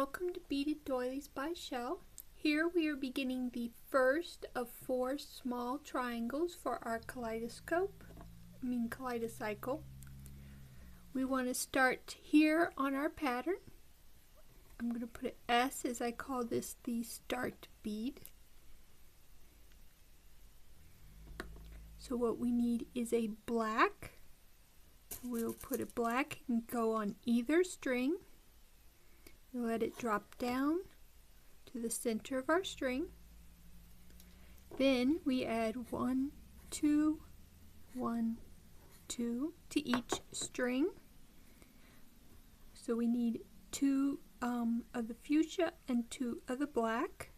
Welcome to Beaded Doilies by Shell. Here we are beginning the first of 4 small triangles for our kaleidocycle. We want to start here on our pattern. I'm going to put an S as I call this the start bead. So what we need is a black. We'll put a black and go on either string. We'll let it drop down to the center of our string. Then we add 1, 2, 1, 2 to each string. So we need 2 of the fuchsia and 2 of the black.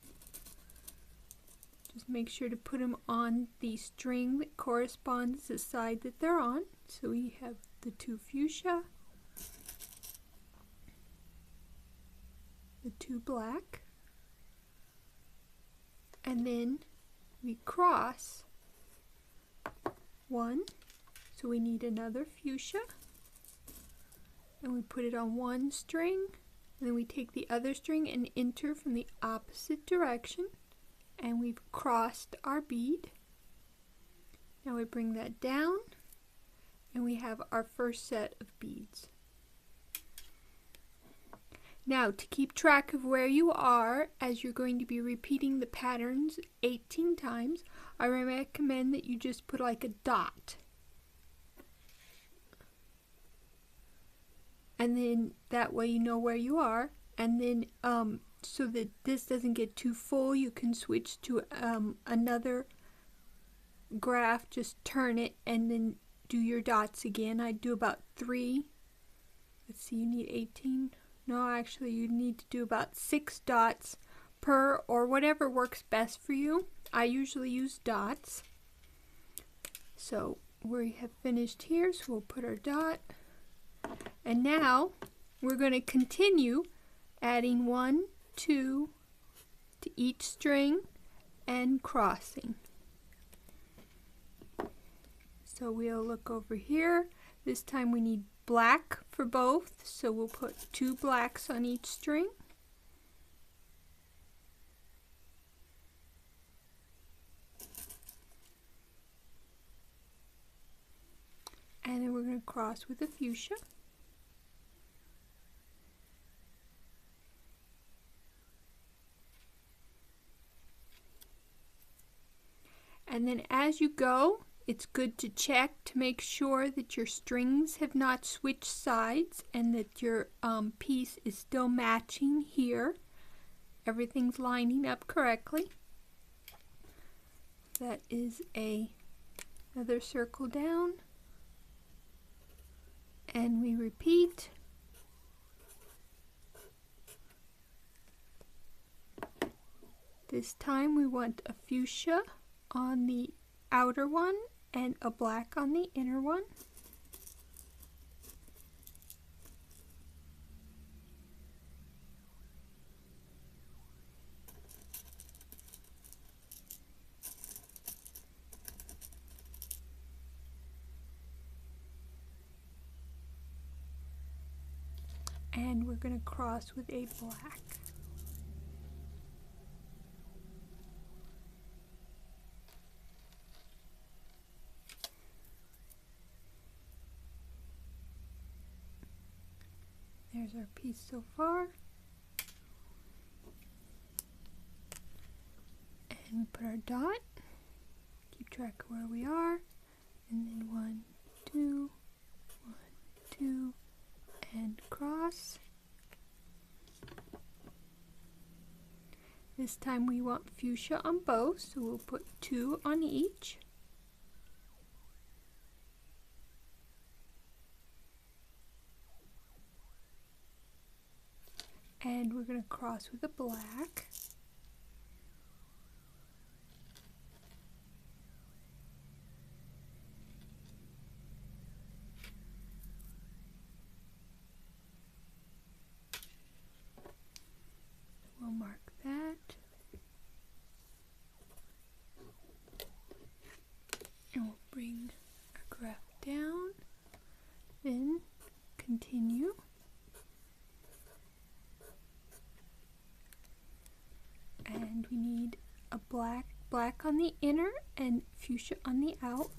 Just make sure to put them on the string that corresponds to the side that they're on. So we have the 2 fuchsia, the 2 black, and then we cross 1, so we need another fuchsia, and we put it on one string, and then we take the other string and enter from the opposite direction, and we've crossed our bead. Now we bring that down, and we have our first set of beads. Now, to keep track of where you are, as you're going to be repeating the patterns 18 times, I recommend that you just put like a dot. And then that way you know where you are. And then so that this doesn't get too full, you can switch to another graph, just turn it and then do your dots again. I do about 3. Let's see, you need 18. No, actually you need to do about 6 dots per, or whatever works best for you. I usually use dots. So we have finished here, so we'll put our dot. And now we're going to continue adding 1, 2 to each string and crossing. So we'll look over here. This time we need black for both, so we'll put 2 blacks on each string. And then we're going to cross with a fuchsia. And then as you go, it's good to check to make sure that your strings have not switched sides and that your piece is still matching here. Everything's lining up correctly. That is another circle down. And we repeat. This time we want a fuchsia on the outer one and a black on the inner one. And we're going to cross with a black. There's our piece so far. And we put our dot. Keep track of where we are. And then 1, 2, 1, 2, and cross. This time we want fuchsia on both, so we'll put 2 on each. And we're going to cross with a black. We'll mark that. And we'll bring our graph down. Then continue. And we need a black on the inner and fuchsia on the out.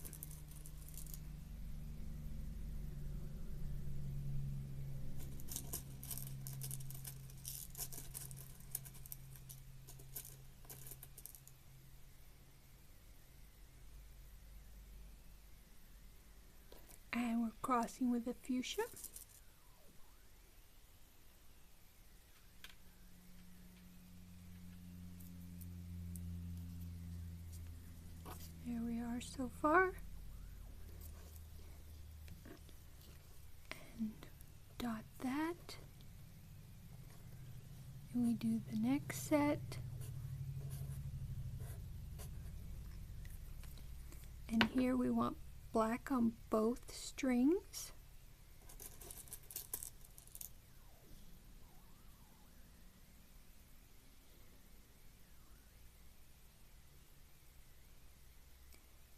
And we're crossing with a fuchsia. There we are so far. And dot that. And we do the next set. And here we want black on both strings.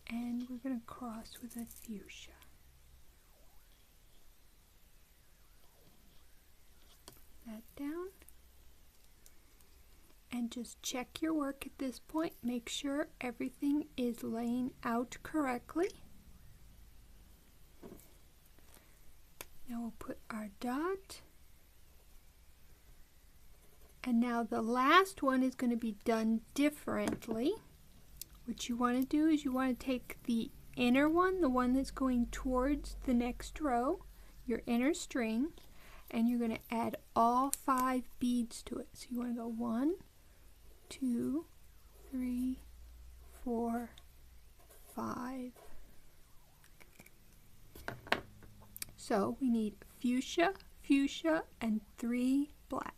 And we're going to cross with a fuchsia. That down. And just check your work at this point. Make sure everything is laying out correctly. Now we'll put our dot. And now the last one is going to be done differently. What you want to do is you want to take the inner one, the one that's going towards the next row, your inner string, and you're going to add all 5 beads to it. So you want to go 1, 2, 3, 4, 5. So we need fuchsia, fuchsia, and 3 blacks.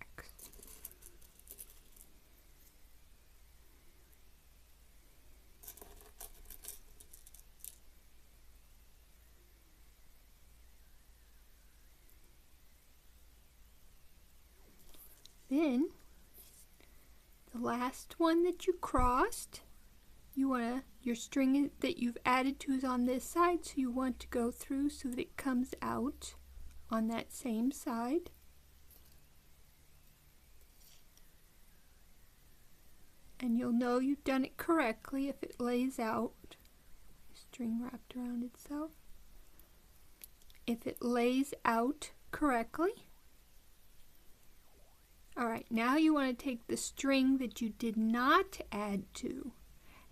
Then the last one that you crossed, you want to, your string that you've added to is on this side, so you want to go through so that it comes out on that same side. And you'll know you've done it correctly if it lays out. String wrapped around itself. If it lays out correctly. Alright, now you want to take the string that you did not add to,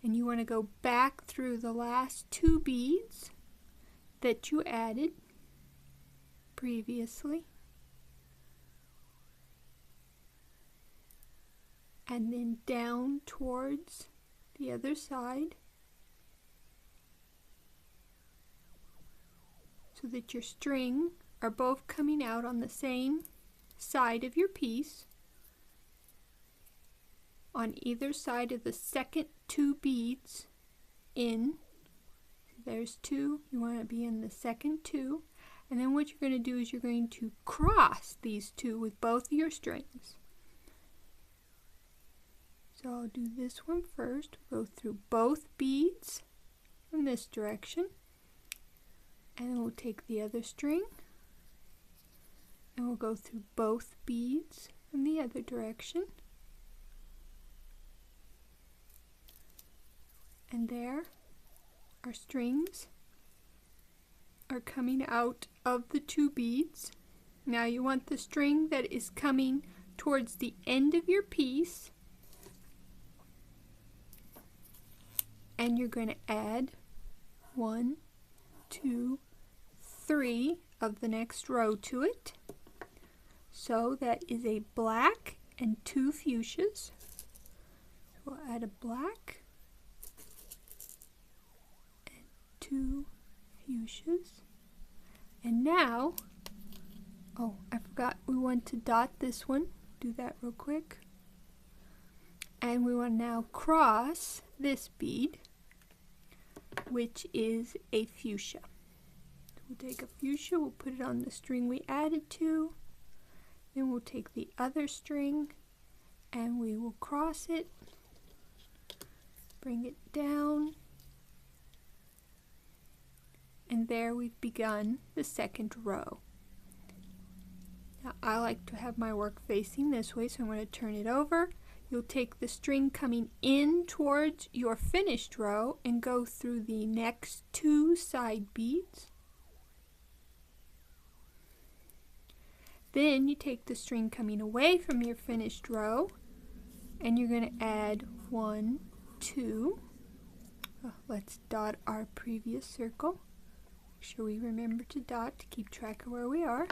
and you want to go back through the last 2 beads that you added previously, and then down towards the other side, so that your string are both coming out on the same side of your piece. On either side of the second 2 beads in. There's 2, you want to be in the second 2, and then what you're going to do is you're going to cross these 2 with both of your strings. So I'll do this one first. Go through both beads from this direction, and then we'll take the other string and we'll go through both beads from the other direction. And there, our strings are coming out of the 2 beads. Now you want the string that is coming towards the end of your piece, and you're going to add 1, 2, 3 of the next row to it. So that is a black and 2 fuchsias. We'll add a black, 2 fuchsias, and now, oh, I forgot, we want to dot this one. Do that real quick. And we want to now cross this bead, which is a fuchsia. So we'll take a fuchsia, we'll put it on the string we added to, then we'll take the other string and we will cross it, bring it down, and there we've begun the second row. Now I like to have my work facing this way, so I'm going to turn it over. you'll take the string coming in towards your finished row and go through the next 2 side beads. Then you take the string coming away from your finished row and you're going to add 1, 2. Let's dot our previous circle. Make sure we remember to dot to keep track of where we are.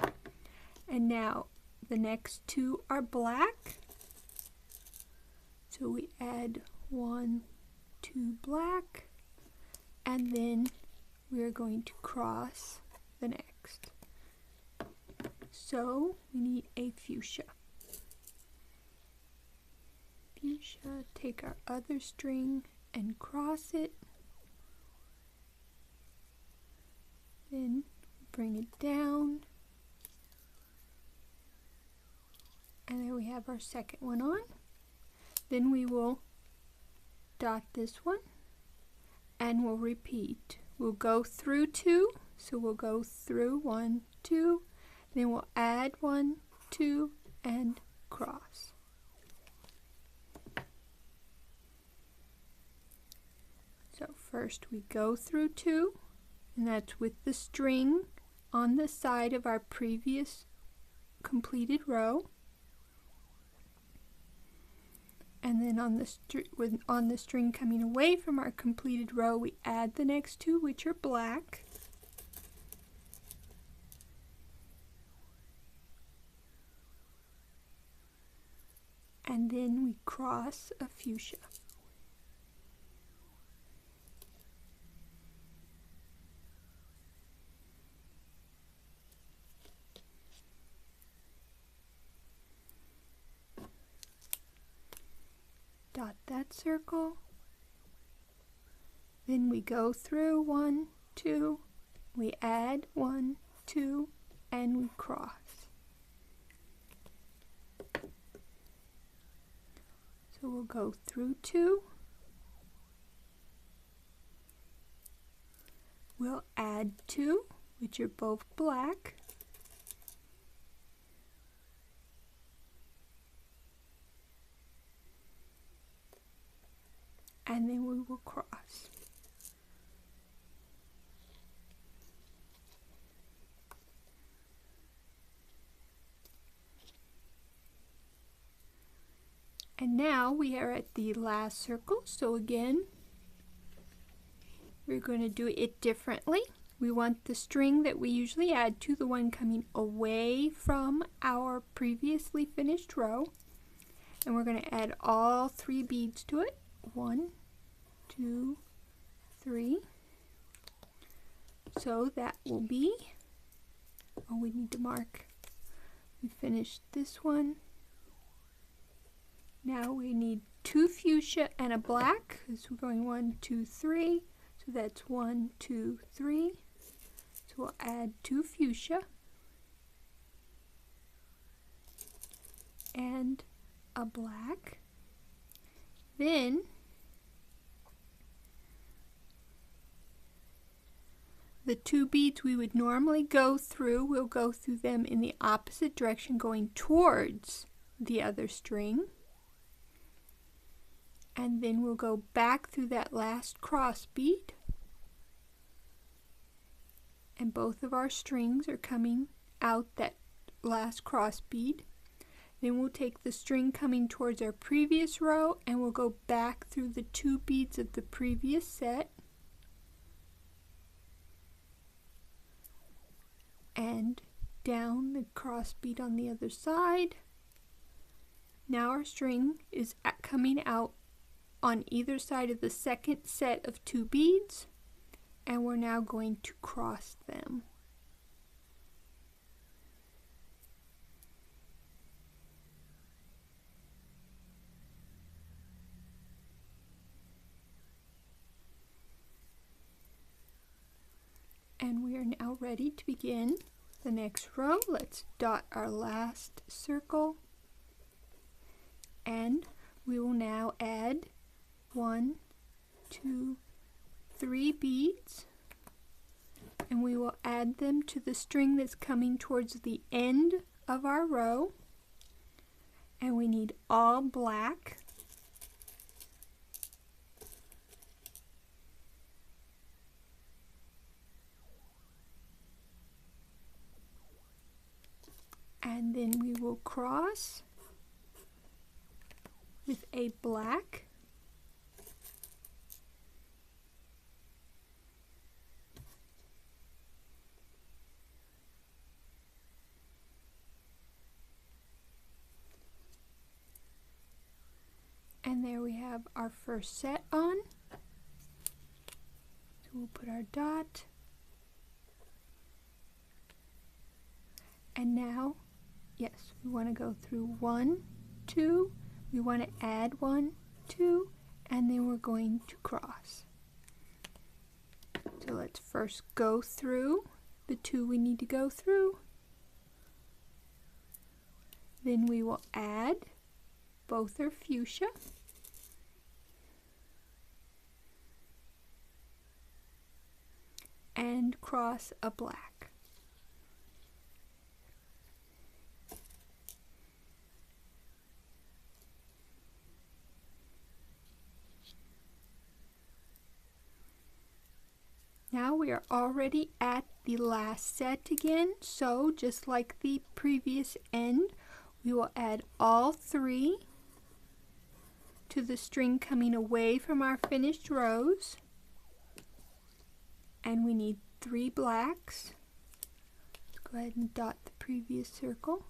And now the next 2 are black. So we add 1, 2 black, and then we are going to cross the next. So we need a fuchsia. Fuchsia, take our other string and cross it. Then bring it down. And then we have our second one on. Then we will dot this one and we'll repeat. We'll go through 2, so we'll go through 1, 2, then we'll add 1, 2, and cross. So first we go through 2, and that's with the string on the side of our previous completed row. And then on the string coming away from our completed row, we add the next 2, which are black. And then we cross a fuchsia. Dot that circle, then we go through 1, 2, we add 1, 2, and we cross. So we'll go through 2, we'll add 2, which are both black, and then we will cross. And now we are at the last circle, so again we're going to do it differently. We want the string that we usually add to, the one coming away from our previously finished row, and we're going to add all 3 beads to it. 1, 2, 3. So that will be, we need to mark. We finished this one. Now we need 2 fuchsia and a black, because we're going 1, 2, 3. So that's 1, 2, 3. So we'll add 2 fuchsia and a black. Then the 2 beads we would normally go through, we'll go through them in the opposite direction, going towards the other string. And then we'll go back through that last cross bead. And both of our strings are coming out that last cross bead. Then we'll take the string coming towards our previous row and we'll go back through the 2 beads of the previous set. And down the cross bead on the other side. Now our string is coming out on either side of the second set of 2 beads, and we're now going to cross them. And we are now ready to begin the next row. Let's dot our last circle, and we will now add 1, 2, 3 beads, and we will add them to the string that's coming towards the end of our row, and we need all black. And then we will cross with a black. And there we have our first set on. So we'll put our dot. And now, yes, we want to go through 1, 2, we want to add 1, 2, and then we're going to cross. So let's first go through the 2 we need to go through. Then we will add, both are fuchsia. And cross a black. Now we are already at the last set again, so just like the previous end, we will add all 3 to the string coming away from our finished rows. And we need 3 blacks. Let's go ahead and dot the previous circle.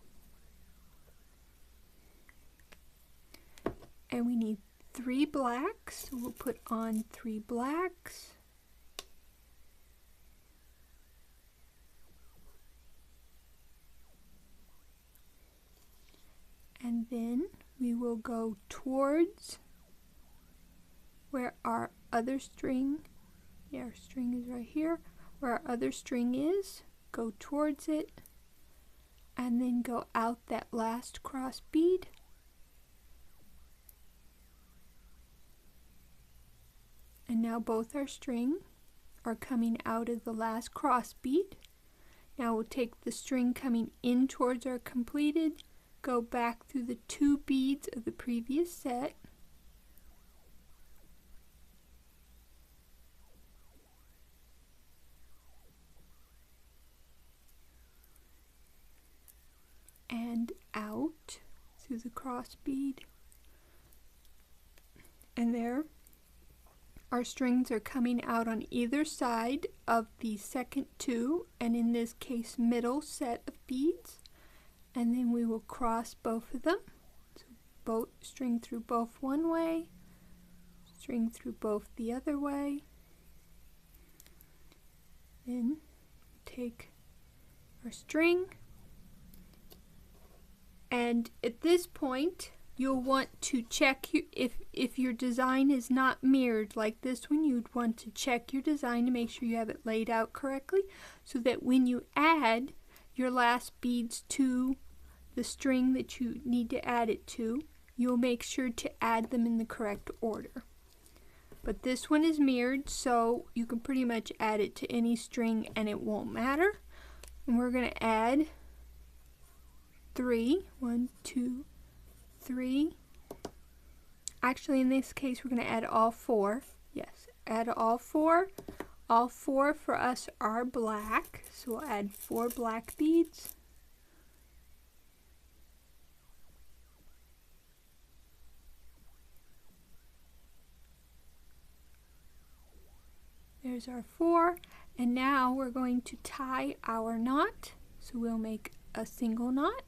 And we need 3 blacks, so we'll put on 3 blacks. And then we will go towards where our other string, our string is right here, where our other string is, go towards it, and then go out that last cross bead. And now both our string are coming out of the last cross bead. Now we'll take the string coming in towards our completed, go back through the 2 beads of the previous set, and out through the cross bead, and there our strings are coming out on either side of the second 2, and in this case middle set of beads. And then we will cross both of them. So both string through both one way, string through both the other way. Then take our string, and at this point you'll want to check if your design is not mirrored like this one. You'd want to check your design to make sure you have it laid out correctly, so that when you add your last beads to the string that you need to add it to, you'll make sure to add them in the correct order. But this one is mirrored, so you can pretty much add it to any string and it won't matter. And we're going to add 3, 1, 2, 3. Actually, in this case, we're going to add all 4. Yes, add all 4. All 4 for us are black, so we'll add 4 black beads. There's our 4, and now we're going to tie our knot. So we'll make a single knot,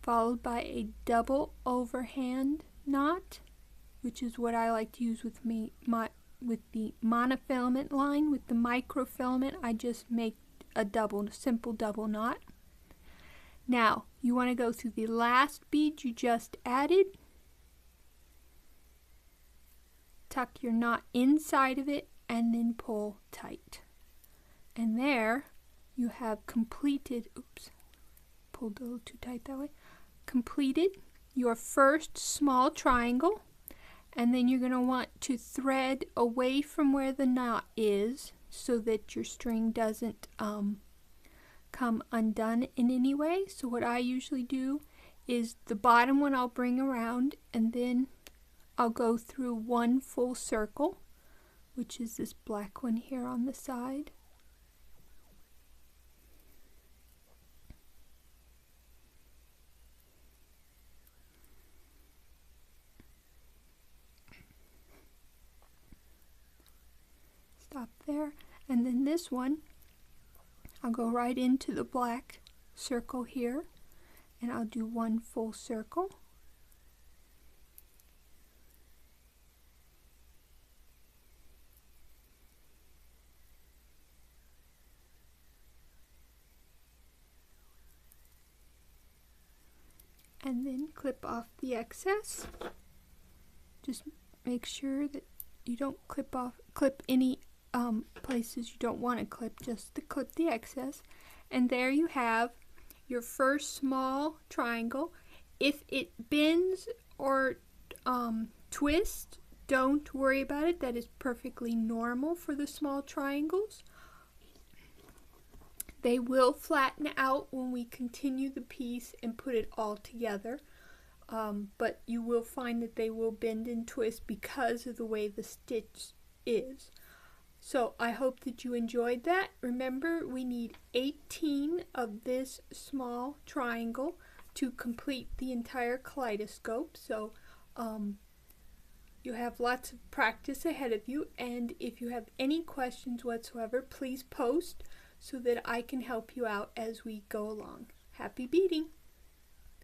followed by a double overhand knot, which is what I like to use with with the monofilament line. With the microfilament, I just make a simple double knot. Now you want to go through the last bead you just added, tuck your knot inside of it, and then pull tight. And there you have completed, oops, pulled a little too tight that way, completed your first small triangle. And then you're going to want to thread away from where the knot is so that your string doesn't come undone in any way. So what I usually do is the bottom one I'll bring around, and then I'll go through 1 full circle, which is this black one here on the side. there. And then this one, I'll go right into the black circle here, and I'll do one full circle. And then clip off the excess. Just make sure that you don't clip any places you don't want to clip, just to clip the excess. And there you have your first small triangle. If it bends or twists, don't worry about it. That is perfectly normal for the small triangles. They will flatten out when we continue the piece and put it all together, but you will find that they will bend and twist because of the way the stitch is. So I hope that you enjoyed that. Remember, we need 18 of this small triangle to complete the entire kaleidoscope. So you have lots of practice ahead of you, and if you have any questions whatsoever, please post so that I can help you out as we go along. Happy beading!